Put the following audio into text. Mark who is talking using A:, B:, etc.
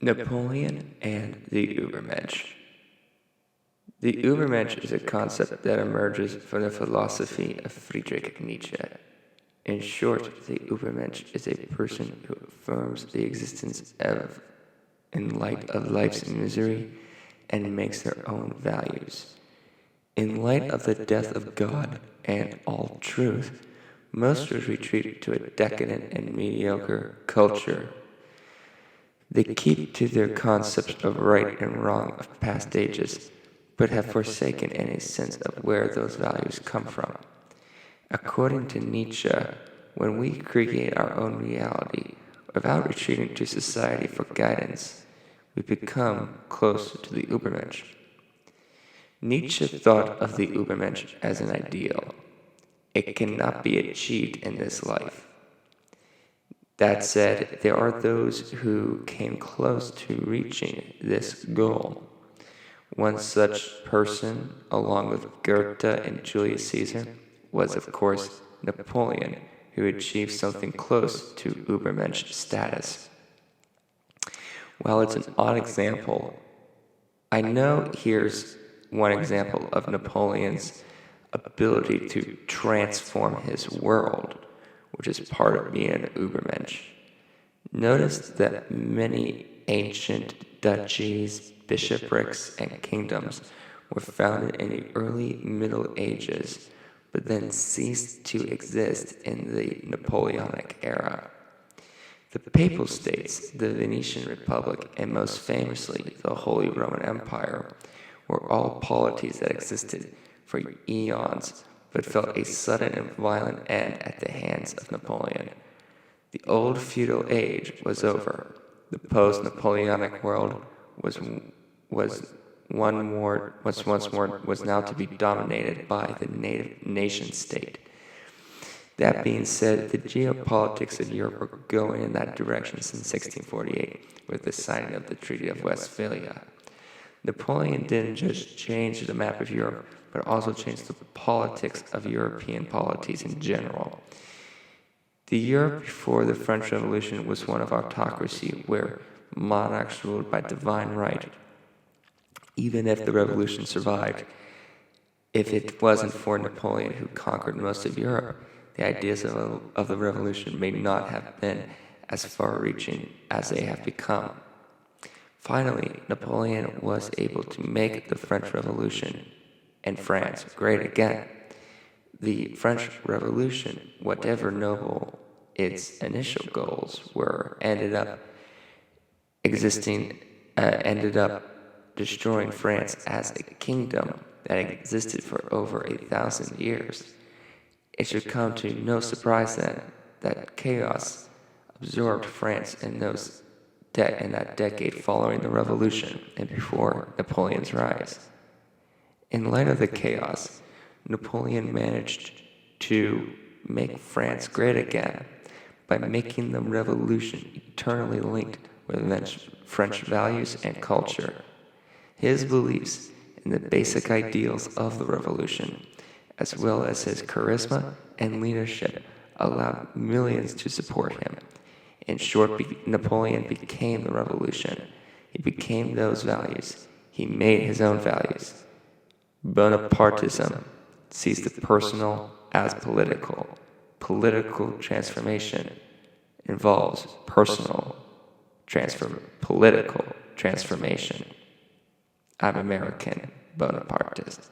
A: Napoleon and the Ubermensch. The Ubermensch is a concept that emerges from the philosophy of Friedrich Nietzsche. In short, the Ubermensch is a person who affirms the existence of, in light of life's misery, and makes their own values. In light of the death of God and all truth, most would retreat to a decadent and mediocre culture. They keep to their concepts of right and wrong of past ages, but have forsaken any sense of where those values come from. According to Nietzsche, when we create our own reality without retreating to society for guidance, we become closer to the Ubermensch. Nietzsche thought of the Ubermensch as an ideal. It cannot be achieved in this life. That said, there are those who came close to reaching this goal. One such person, along with Goethe and Julius Caesar, was of course Napoleon, who achieved something close to Ubermensch status. While it's an odd example, I know here's one example of Napoleon's ability to transform his world, which is part of being an Ubermensch. Notice that many ancient duchies, bishoprics, and kingdoms were founded in the early Middle Ages, but then ceased to exist in the Napoleonic era. The Papal States, the Venetian Republic, and most famously the Holy Roman Empire, were all polities that existed for eons, but felt a sudden and violent end at the hands of Napoleon. The old feudal age was over. The post-Napoleonic world was now to be dominated by the nation state. That being said, the geopolitics of Europe were going in that direction since 1648 with the signing of the Treaty of Westphalia. Napoleon didn't just change the map of Europe, but also changed the politics of European polities in general. The Europe before the French Revolution was one of autocracy, where monarchs ruled by divine right. Even if the revolution survived, if it wasn't for Napoleon, who conquered most of Europe, the ideas of the revolution may not have been as far-reaching as they have become. Finally, Napoleon was able to make the French Revolution and France great again. The French Revolution, whatever noble its initial goals were, ended up destroying France as a kingdom that existed for over 1,000 years. It should come to no surprise then that chaos absorbed France in that decade following the Revolution and before Napoleon's rise. In light of the chaos, Napoleon managed to make France great again by making the revolution eternally linked with French values and culture. His beliefs in the basic ideals of the revolution, as well as his charisma and leadership, allowed millions to support him. In short, Napoleon became the revolution. He became those values. He made his own values. Bonapartism sees the personal as political. Political transformation involves political transformation. I'm American Bonapartist.